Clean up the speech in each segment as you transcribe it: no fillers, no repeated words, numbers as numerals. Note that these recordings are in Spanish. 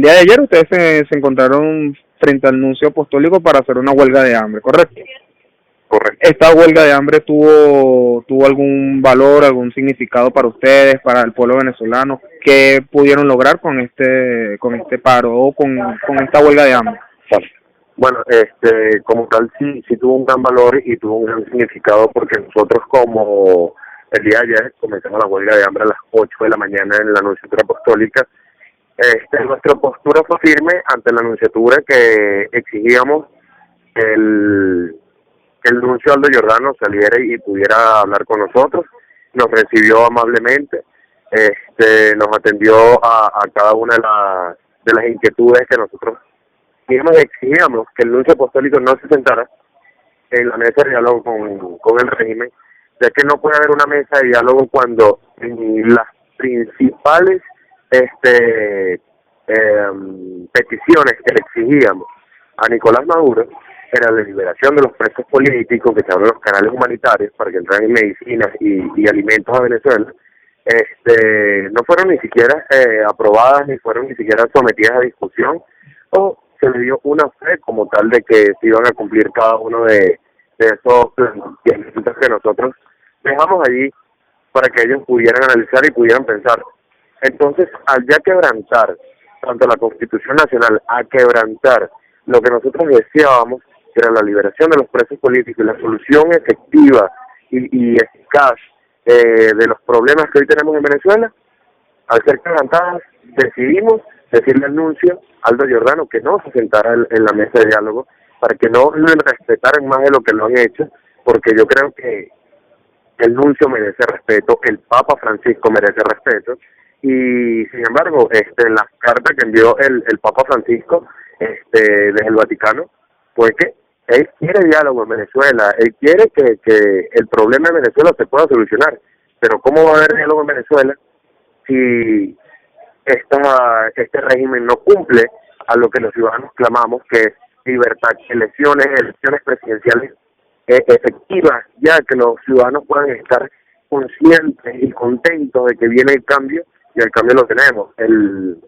día de ayer ustedes se encontraron frente al nuncio apostólico para hacer una huelga de hambre, ¿correcto? Correcto. ¿Esta huelga de hambre tuvo algún valor, algún significado para ustedes, para el pueblo venezolano? ¿Qué pudieron lograr con este paro o con esta huelga de hambre? Bueno, como tal sí tuvo un gran valor y tuvo un gran significado, porque nosotros, como el día de ayer comenzamos la huelga de hambre a las 8 de la mañana en la Nunciatura Apostólica. Nuestra postura fue firme ante la Nunciatura, que exigíamos que el nuncio Aldo Giordano saliera y pudiera hablar con nosotros. Nos recibió amablemente, nos atendió a cada una de las inquietudes que nosotros exigíamos, que el nuncio apostólico no se sentara en la mesa de diálogo con el régimen, ya que no puede haber una mesa de diálogo cuando las principales peticiones que le exigíamos a Nicolás Maduro era la liberación de los presos políticos, que se abran los canales humanitarios para que entraran medicinas y alimentos a Venezuela. No fueron ni siquiera aprobadas, ni fueron ni siquiera sometidas a discusión, o se le dio una fe como tal de que se iban a cumplir cada uno de esos planteamientos que nosotros dejamos allí para que ellos pudieran analizar y pudieran pensar. Entonces, al ya quebrantar tanto la Constitución Nacional, a quebrantar lo que nosotros deseábamos, que era la liberación de los presos políticos y la solución efectiva y eficaz de los problemas que hoy tenemos en Venezuela, al ser quebrantadas, decidimos decirle al nuncio Aldo Giordano que no se sentara en la mesa de diálogo, para que no lo respetaran más de lo que lo han hecho, porque yo creo que el nuncio merece respeto, el Papa Francisco merece respeto, y sin embargo, la carta que envió el Papa Francisco desde el Vaticano fue que él quiere diálogo en Venezuela, él quiere que el problema de Venezuela se pueda solucionar, pero ¿cómo va a haber diálogo en Venezuela si este régimen no cumple a lo que los ciudadanos clamamos, que es libertad, elecciones presidenciales efectivas, ya que los ciudadanos puedan estar conscientes y contentos de que viene el cambio, y el cambio lo tenemos? El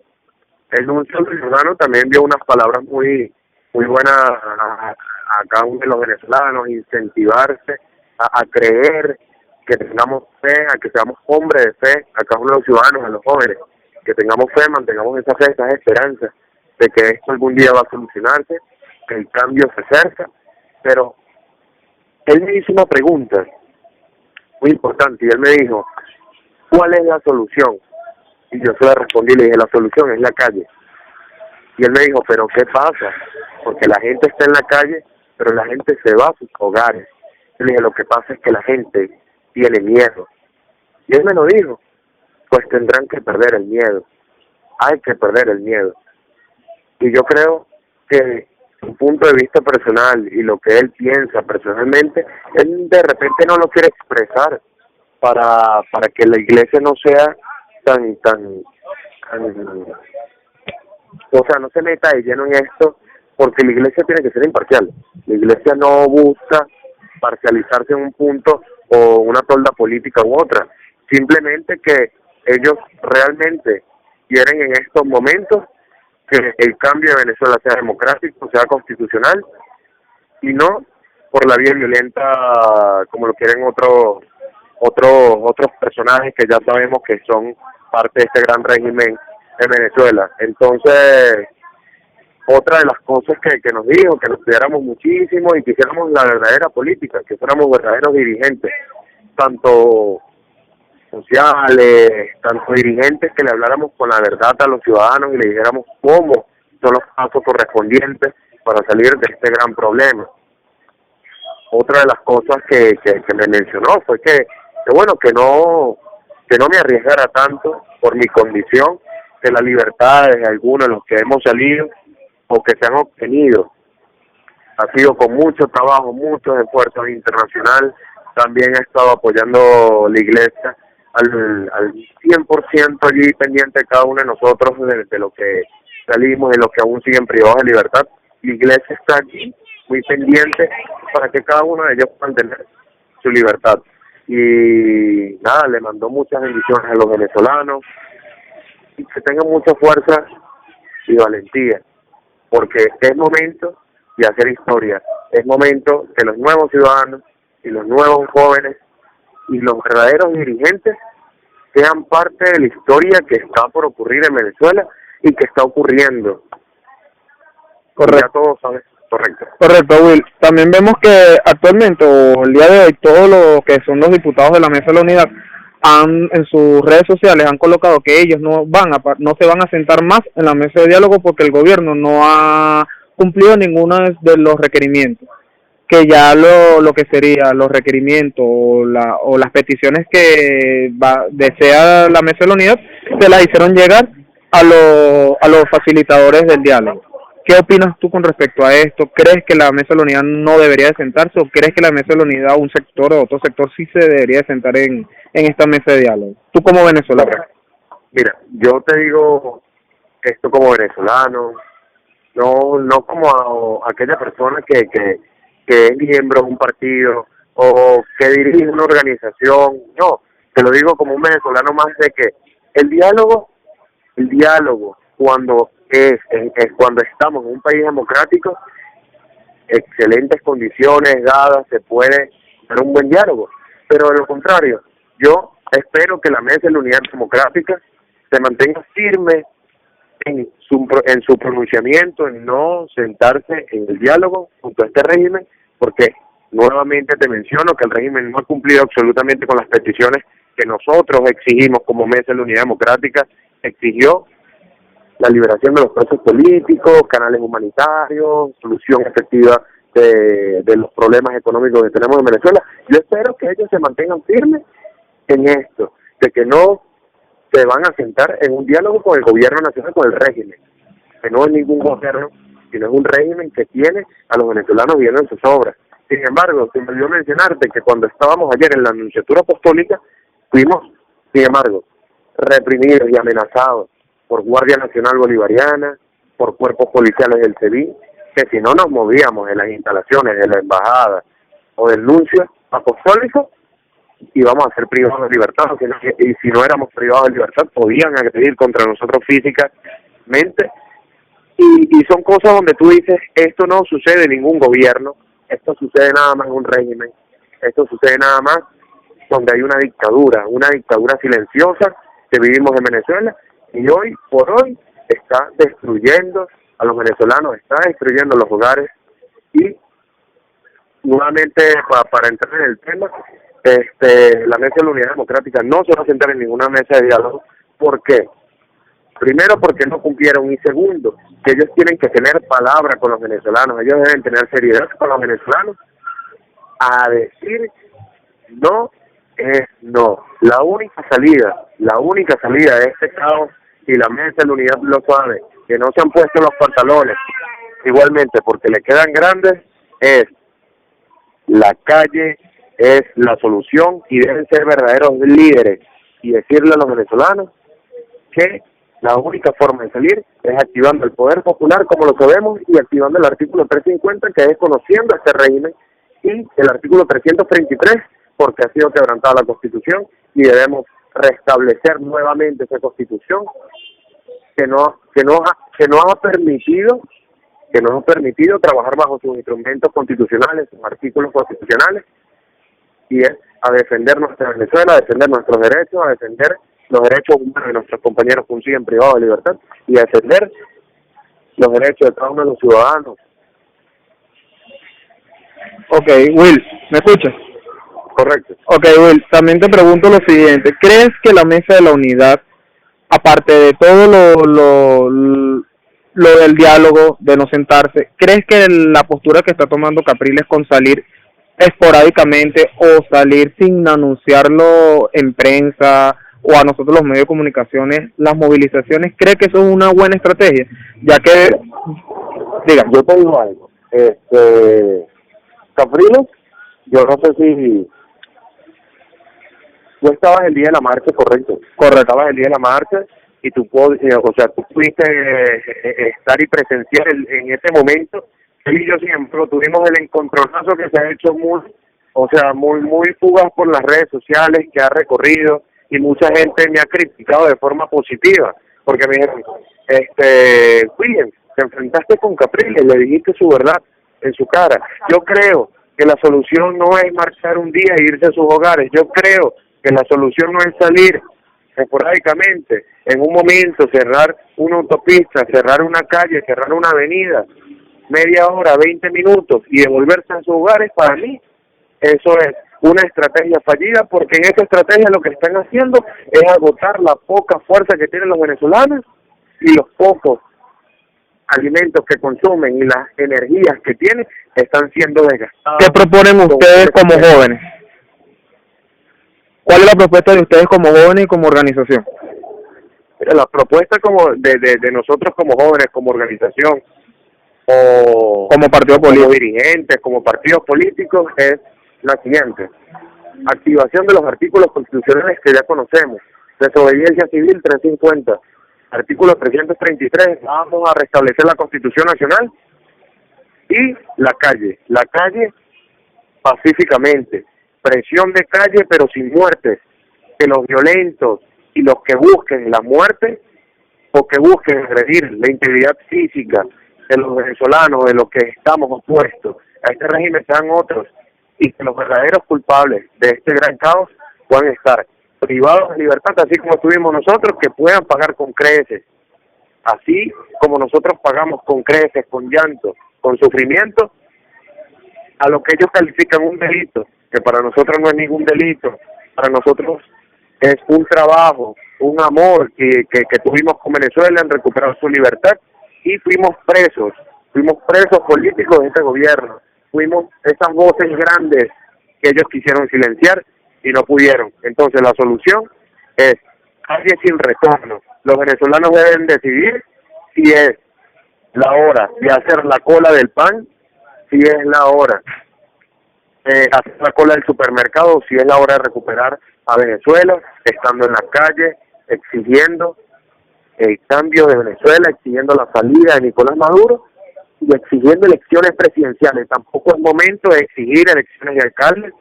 nuncio ciudadano también dio unas palabras muy buenas a cada uno de los venezolanos: incentivarse a creer, que tengamos fe, a que seamos hombres de fe, a cada uno de los ciudadanos, a los jóvenes, que tengamos fe, mantengamos esa fe, esas esperanzas de que esto algún día va a solucionarse, que el cambio se acerca. Pero él me hizo una pregunta muy importante, y él me dijo: ¿cuál es la solución? Y yo se la respondí y le dije: la solución es la calle. Y él me dijo: ¿pero qué pasa? Porque la gente está en la calle, pero la gente se va a sus hogares. Yo le dije: lo que pasa es que la gente tiene miedo. Y él me lo dijo: pues tendrán que perder el miedo. Hay que perder el miedo. Y yo creo que su punto de vista personal y lo que él piensa personalmente, él de repente no lo quiere expresar para que la iglesia no sea tan o sea, no se meta de lleno en esto, porque la iglesia tiene que ser imparcial. La iglesia no busca parcializarse en un punto o una tolda política u otra, simplemente que ellos realmente quieren en estos momentos que el cambio de Venezuela sea democrático, sea constitucional, y no por la vía violenta como lo quieren otros personajes que ya sabemos que son parte de este gran régimen en Venezuela. Entonces, otra de las cosas que nos dijo, que nos cuidáramos muchísimo y que hiciéramos la verdadera política, que fuéramos verdaderos dirigentes, tanto sociales, tanto dirigentes, que le habláramos con la verdad a los ciudadanos y le dijéramos cómo son los pasos correspondientes para salir de este gran problema. Otra de las cosas que me mencionó fue que bueno, que no me arriesgara tanto por mi condición, que las libertades de algunos de los que hemos salido o que se han obtenido ha sido con mucho trabajo, muchos esfuerzos internacional. También he estado apoyando la iglesia al 100% allí, pendiente de cada uno de nosotros, de lo que salimos, de los que aún siguen privados de libertad. La iglesia está allí, muy pendiente, para que cada uno de ellos pueda tener su libertad. Y nada, le mandó muchas bendiciones a los venezolanos, y que tengan mucha fuerza y valentía, porque es momento de hacer historia, es momento que los nuevos ciudadanos y los nuevos jóvenes y los verdaderos dirigentes sean parte de la historia que está por ocurrir en Venezuela y que está ocurriendo. Correcto. Ya todos saben. Correcto. Correcto, Will. También vemos que actualmente, o el día de hoy, todos los que son los diputados de la Mesa de la Unidad en sus redes sociales han colocado que ellos no se van a sentar más en la mesa de diálogo porque el gobierno no ha cumplido ninguno de los requerimientos, que ya lo que sería los requerimientos o las peticiones que desea la Mesa de la Unidad se las hicieron llegar a los facilitadores del diálogo. ¿Qué opinas tú con respecto a esto? ¿Crees que la Mesa de la Unidad no debería de sentarse o crees que la Mesa de la Unidad, un sector o otro sector, sí se debería de sentar en esta mesa de diálogo? Tú como venezolano. Mira, yo te digo esto como venezolano, no como aquella persona que es miembro de un partido o que dirige una organización. No, te lo digo como un venezolano más, de que el diálogo cuando cuando estamos en un país democrático, excelentes condiciones dadas, se puede dar un buen diálogo. Pero de lo contrario, yo espero que la Mesa de la Unidad Democrática se mantenga firme en su pronunciamiento, en no sentarse en el diálogo junto a este régimen, porque nuevamente te menciono que el régimen no ha cumplido absolutamente con las peticiones que nosotros exigimos como Mesa de la Unidad Democrática. Exigió la liberación de los presos políticos, canales humanitarios, solución efectiva de los problemas económicos que tenemos en Venezuela. Yo espero que ellos se mantengan firmes en esto, de que no se van a sentar en un diálogo con el gobierno nacional, con el régimen, que no es ningún gobierno, sino es un régimen que tiene a los venezolanos viendo en sus obras. Sin embargo, se me olvidó mencionarte que cuando estábamos ayer en la Nunciatura Apostólica, fuimos, sin embargo, reprimidos y amenazados por Guardia Nacional Bolivariana, por cuerpos policiales del SEBIN, que si no nos movíamos en las instalaciones de la embajada o del nuncio apostólico, íbamos a ser privados de libertad, y si no éramos privados de libertad, podían agredir contra nosotros físicamente, y son cosas donde tú dices, esto no sucede en ningún gobierno, esto sucede nada más en un régimen, esto sucede nada más donde hay una dictadura silenciosa que vivimos en Venezuela, y hoy por hoy está destruyendo a los venezolanos, está destruyendo los hogares. Y nuevamente, para entrar en el tema, la Mesa de la Unidad Democrática no se va a sentar en ninguna mesa de diálogo. ¿Por qué? Primero, porque no cumplieron, y segundo, que ellos tienen que tener palabra con los venezolanos, ellos deben tener seriedad con los venezolanos a decir no es no. La única salida de este caos, y la Mesa de la Unidad lo sabe, que no se han puesto los pantalones igualmente porque le quedan grandes, es la calle, es la solución, y deben ser verdaderos líderes y decirle a los venezolanos que la única forma de salir es activando el poder popular como lo sabemos, y activando el artículo 350, que es conociendo a este régimen, y el artículo 333, porque ha sido quebrantada la Constitución y debemos restablecer nuevamente esa Constitución que nos ha permitido trabajar bajo sus instrumentos constitucionales, sus artículos constitucionales, y es a defender nuestra Venezuela, a defender nuestros derechos, a defender los derechos humanos de nuestros compañeros que aún siguen privados de libertad, y a defender los derechos de cada uno de los ciudadanos. Ok, Will, ¿me escuchas? Correcto. Ok, Will, también te pregunto lo siguiente. ¿Crees que la Mesa de la Unidad, aparte de todo lo del diálogo, de no sentarse, crees que la postura que está tomando Capriles con salir esporádicamente o salir sin anunciarlo en prensa o a nosotros los medios de comunicaciones, las movilizaciones, cree que eso es una buena estrategia? Ya que, diga. Yo te digo algo, Capriles, yo no sé si tú estabas el día de la marcha, correcto, estabas el día de la marcha, y tú pudiste estar y presenciar en ese momento. Él y yo, sin ejemplo, tuvimos el encontronazo que se ha hecho muy fugaz por las redes sociales, que ha recorrido, y mucha gente me ha criticado de forma positiva, porque me dijeron, William, te enfrentaste con Capriles, le dijiste su verdad en su cara. Yo creo que la solución no es marchar un día e irse a sus hogares. Yo creo que la solución no es salir esporádicamente, en un momento, cerrar una autopista, cerrar una calle, cerrar una avenida, media hora, 20 minutos y devolverse a sus hogares. Para mí, eso es una estrategia fallida, porque en esa estrategia lo que están haciendo es agotar la poca fuerza que tienen los venezolanos y los pocos alimentos que consumen y las energías que tienen están siendo desgastados. ¿Qué proponen ustedes como jóvenes? ¿Cuál es la propuesta de ustedes como jóvenes y como organización? La propuesta como de nosotros como jóvenes, como organización, o como partido político, como dirigentes, como partidos políticos, es la siguiente: activación de los artículos constitucionales que ya conocemos, desobediencia civil 350, artículo 333, vamos a restablecer la Constitución Nacional, y la calle pacíficamente, presión de calle pero sin muertes, que los violentos y los que busquen la muerte o que busquen agredir la integridad física de los venezolanos, de los que estamos opuestos a este régimen, sean otros, y que los verdaderos culpables de este gran caos puedan estar privados de libertad, así como estuvimos nosotros, que puedan pagar con creces, así como nosotros pagamos con creces, con llanto, con sufrimiento, a lo que ellos califican un delito, que para nosotros no es ningún delito, para nosotros es un trabajo, un amor que tuvimos con Venezuela en recuperar su libertad, y fuimos presos políticos de este gobierno, fuimos esas voces grandes que ellos quisieron silenciar y no pudieron. Entonces la solución es calle sin retorno. Los venezolanos deben decidir si es la hora de hacer la cola del pan, si es la hora de hacer la cola del supermercado, si es la hora de recuperar a Venezuela, estando en la calle, exigiendo el cambio de Venezuela, exigiendo la salida de Nicolás Maduro y exigiendo elecciones presidenciales. Tampoco es momento de exigir elecciones de alcaldes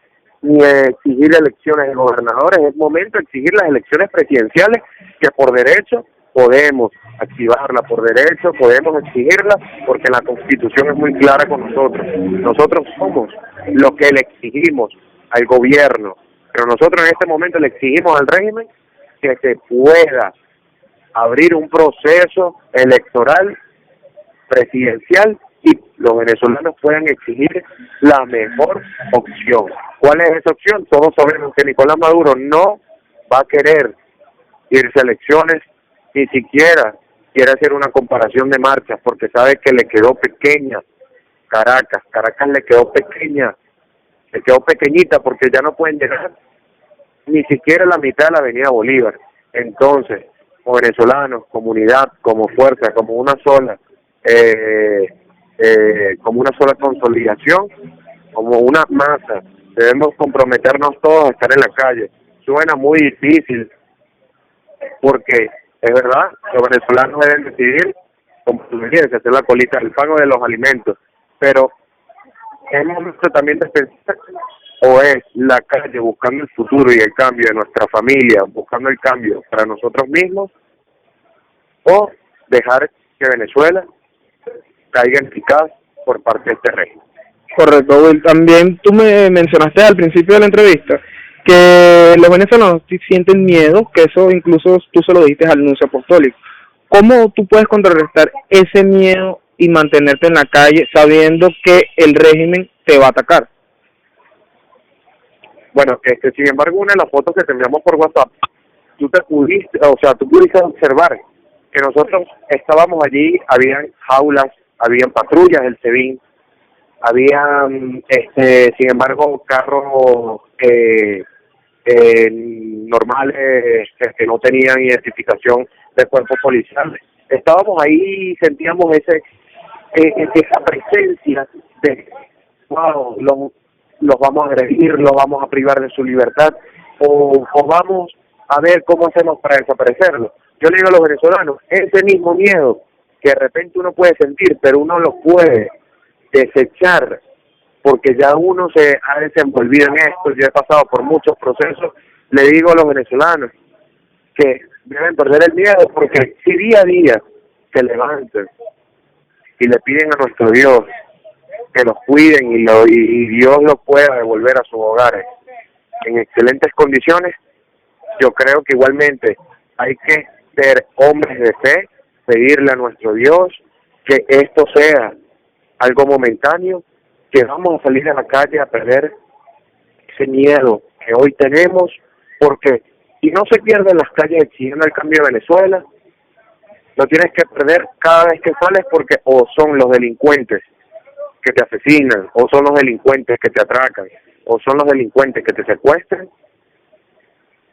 ni de exigir elecciones de gobernadores, es momento de exigir las elecciones presidenciales, que por derecho podemos activarla, por derecho podemos exigirla, porque la Constitución es muy clara con nosotros. Nosotros somos los que le exigimos al gobierno, pero nosotros en este momento le exigimos al régimen que se pueda abrir un proceso electoral presidencial y los venezolanos puedan exigir la mejor opción. ¿Cuál es esa opción? Todos sabemos que Nicolás Maduro no va a querer irse a elecciones, ni siquiera quiere hacer una comparación de marchas, porque sabe que le quedó pequeña Caracas le quedó pequeñita, porque ya no pueden llegar ni siquiera a la mitad de la avenida Bolívar. Entonces, como venezolanos, comunidad, como fuerza, como una sola consolidación, como una masa, debemos comprometernos todos a estar en la calle. Suena muy difícil, porque es verdad, los venezolanos deben decidir, como tú dices, hacer la colita del pago de los alimentos, pero es momento también de pensar, o es la calle buscando el futuro y el cambio de nuestra familia, buscando el cambio para nosotros mismos, o dejar que Venezuela caiga en picada por parte de este régimen. Correcto, Will. También tú me mencionaste al principio de la entrevista que los venezolanos sienten miedo, que eso incluso tú se lo dijiste al nuncio apostólico. ¿Cómo tú puedes contrarrestar ese miedo y mantenerte en la calle sabiendo que el régimen te va a atacar? Bueno, sin embargo, una de las fotos que te enviamos por WhatsApp, tú pudiste observar que nosotros estábamos allí, habían jaulas, habían patrullas del SEBIN, habían, sin embargo, carros normales que no tenían identificación de cuerpos policiales. Estábamos ahí y sentíamos esa presencia de, wow, los vamos a agredir, los vamos a privar de su libertad, o vamos a ver cómo hacemos para desaparecerlos. Yo le digo a los venezolanos, ese mismo miedo que de repente uno puede sentir, pero uno lo puede desechar, porque ya uno se ha desenvolvido en esto, ya he pasado por muchos procesos. Le digo a los venezolanos que deben perder el miedo, porque si día a día se levantan y le piden a nuestro Dios que los cuiden y Dios los pueda devolver a sus hogares en excelentes condiciones, yo creo que igualmente hay que ser hombres de fe, pedirle a nuestro Dios que esto sea algo momentáneo, que vamos a salir a la calle a perder ese miedo que hoy tenemos, porque si no se pierde en las calles exigiendo el cambio de Venezuela, lo tienes que perder cada vez que sales, porque o son los delincuentes que te asesinan, o son los delincuentes que te atracan, o son los delincuentes que te secuestran.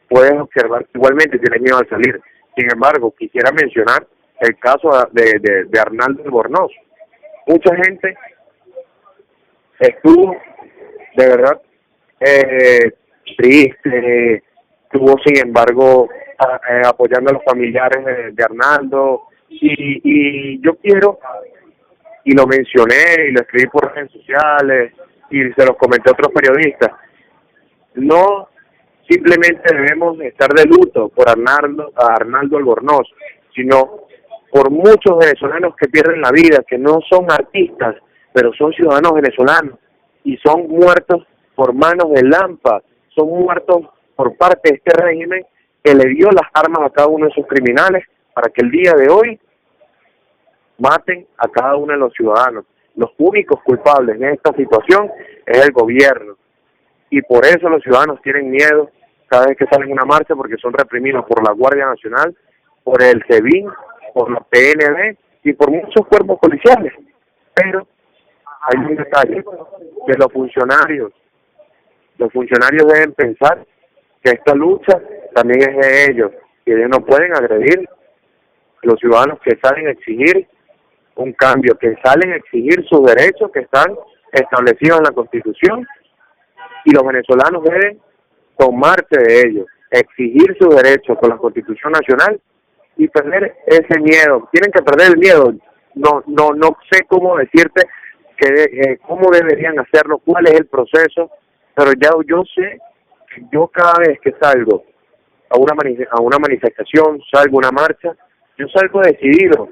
Puedes observar, igualmente tienes miedo al salir. Sin embargo, quisiera mencionar el caso de Arnaldo Albornoz. Mucha gente estuvo, de verdad, triste, estuvo sin embargo apoyando a los familiares de Arnaldo, y yo quiero, y lo mencioné y lo escribí por redes sociales y se los comenté a otros periodistas, no simplemente debemos estar de luto por Arnaldo Albornoz, sino por muchos venezolanos que pierden la vida, que no son artistas, pero son ciudadanos venezolanos y son muertos por manos de Lampa, son muertos por parte de este régimen que le dio las armas a cada uno de sus criminales para que el día de hoy maten a cada uno de los ciudadanos. Los únicos culpables en esta situación es el gobierno, y por eso los ciudadanos tienen miedo cada vez que salen a una marcha, porque son reprimidos por la Guardia Nacional, por el SEBIN, por la PNB y por muchos cuerpos policiales. Pero hay un detalle, que los funcionarios deben pensar que esta lucha también es de ellos, que ellos no pueden agredir a los ciudadanos que salen a exigir un cambio, que salen a exigir sus derechos que están establecidos en la Constitución, y los venezolanos deben tomarse de ellos, exigir sus derechos con la Constitución Nacional y perder ese miedo. Tienen que perder el miedo. No sé cómo decirte cómo deberían hacerlo, cuál es el proceso, pero ya yo sé que yo cada vez que salgo a una manifestación, salgo a una marcha, yo salgo decidido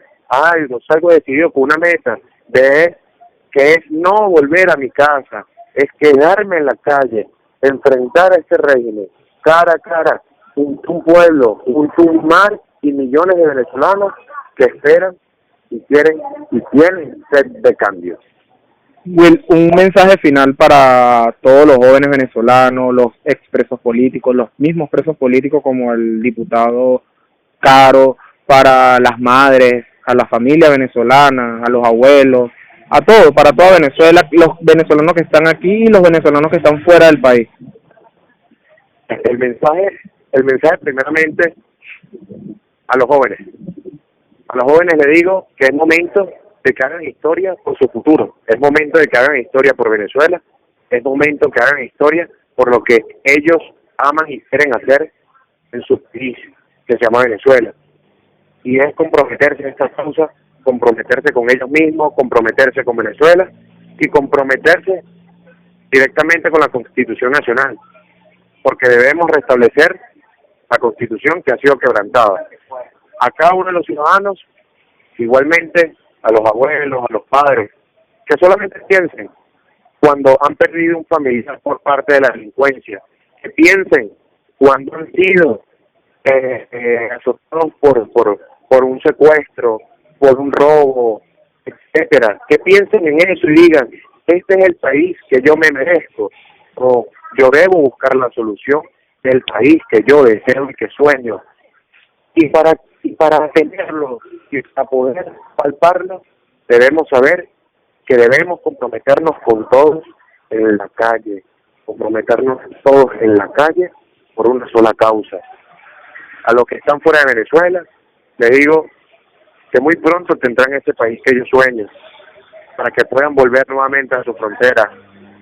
con una meta que es no volver a mi casa, es quedarme en la calle, enfrentar a este régimen cara a cara, junto a un pueblo, junto a un mar y millones de venezolanos que esperan y quieren y tienen sed de cambio. Will, un mensaje final para todos los jóvenes venezolanos, los expresos políticos, los mismos presos políticos como el diputado Caro, para las madres, a la familia venezolana, a los abuelos, a todos, para toda Venezuela, los venezolanos que están aquí y los venezolanos que están fuera del país. El mensaje primeramente a los jóvenes. A los jóvenes les digo que es momento de que hagan historia por su futuro, es momento de que hagan historia por Venezuela, es momento que hagan historia por lo que ellos aman y quieren hacer en su país, que se llama Venezuela. Y es comprometerse en esta causa, comprometerse con ellos mismos, comprometerse con Venezuela y comprometerse directamente con la Constitución Nacional, porque debemos restablecer la Constitución que ha sido quebrantada. A cada uno de los ciudadanos, igualmente a los abuelos, a los padres, que solamente piensen cuando han perdido un familiar por parte de la delincuencia, que piensen cuando han sido asustados por un secuestro, por un robo, etcétera, que piensen en eso y digan, este es el país que yo me merezco, o yo debo buscar la solución del país que yo deseo y que sueño. Y para tenerlo y para poder palparlo, debemos saber que debemos comprometernos con todos en la calle, comprometernos todos en la calle por una sola causa. A los que están fuera de Venezuela, les digo que muy pronto tendrán ese país que ellos sueñan, para que puedan volver nuevamente a su frontera,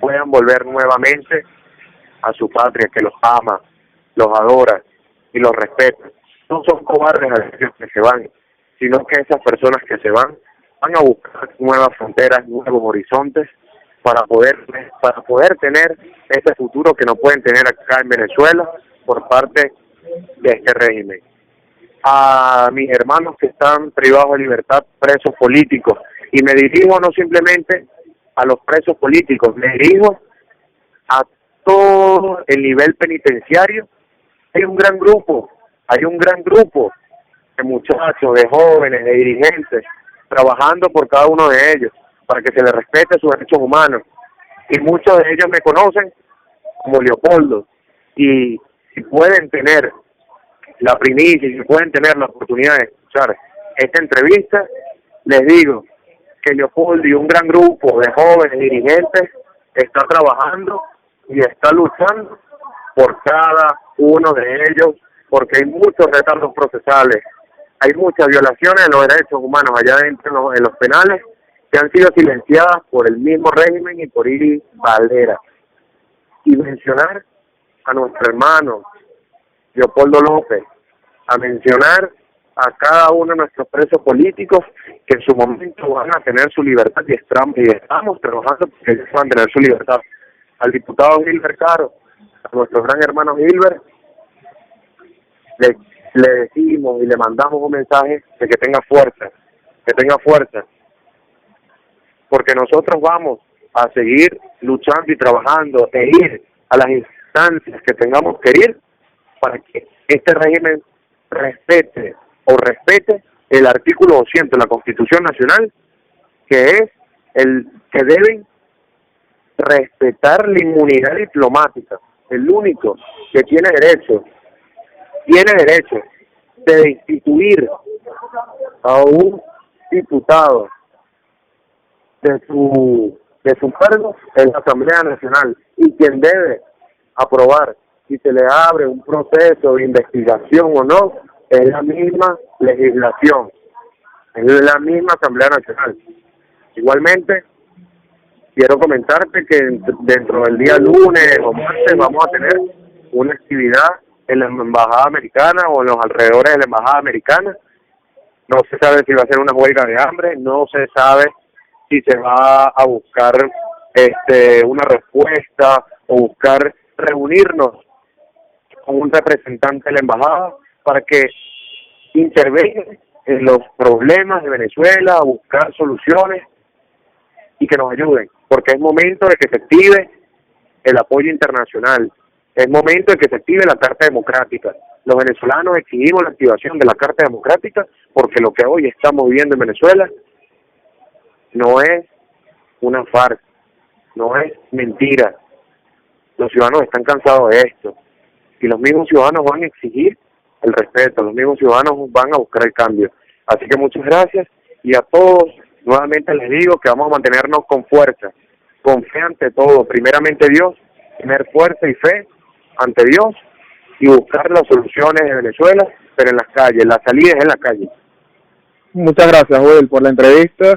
puedan volver nuevamente a su patria que los ama, los adora y los respeta. No son cobardes a aquellos que se van, sino que esas personas que se van a buscar nuevas fronteras, nuevos horizontes para poder tener ese futuro que no pueden tener acá en Venezuela por parte de este régimen. a mis hermanos que están privados de libertad, presos políticos, y me dirijo no simplemente a los presos políticos, me dirijo a todo el nivel penitenciario. Hay un gran grupo de muchachos, de jóvenes, de dirigentes, trabajando por cada uno de ellos, para que se les respete sus derechos humanos. Y muchos de ellos me conocen como Leopoldo, y si pueden tener la primicia, si pueden tener la oportunidad de escuchar esta entrevista, les digo que Leopoldo y un gran grupo de jóvenes dirigentes está trabajando y está luchando por cada uno de ellos, porque hay muchos retardos procesales, hay muchas violaciones de los derechos humanos allá adentro en los penales que han sido silenciadas por el mismo régimen y por Iris Valera. Y mencionar a nuestro hermano Leopoldo López, a mencionar a cada uno de nuestros presos políticos que en su momento van a tener su libertad y estamos trabajando porque ellos van a tener su libertad. Al diputado Gilbert Caro, a nuestro gran hermano Gilbert, le decimos y le mandamos un mensaje de que tenga fuerza, porque nosotros vamos a seguir luchando y trabajando e ir a las instancias que tengamos que ir para que este régimen respete el artículo 200 de la Constitución Nacional, que es el que deben respetar la inmunidad diplomática. El único que tiene derecho de destituir a un diputado de su cargo en la Asamblea Nacional, y quien debe aprobar si se le abre un proceso de investigación o no es la misma legislación, es la misma Asamblea Nacional. Igualmente, quiero comentarte que dentro del día lunes o martes vamos a tener una actividad en la Embajada Americana o en los alrededores de la Embajada Americana. No se sabe si va a ser una huelga de hambre, no se sabe si se va a buscar una respuesta o buscar reunirnos con un representante de la embajada para que intervenga en los problemas de Venezuela, a buscar soluciones y que nos ayuden, porque es momento de que se active el apoyo internacional, es momento de que se active la Carta Democrática. Los venezolanos exigimos la activación de la Carta Democrática porque lo que hoy estamos viviendo en Venezuela no es una farsa, no es mentira. Los ciudadanos están cansados de esto y los mismos ciudadanos van a exigir el respeto, los mismos ciudadanos van a buscar el cambio. Así que muchas gracias, y a todos nuevamente les digo que vamos a mantenernos con fuerza, con fe ante todo, primeramente Dios, tener fuerza y fe ante Dios y buscar las soluciones de Venezuela, pero en las calles, la salida es en la calle. Muchas gracias, Will, por la entrevista.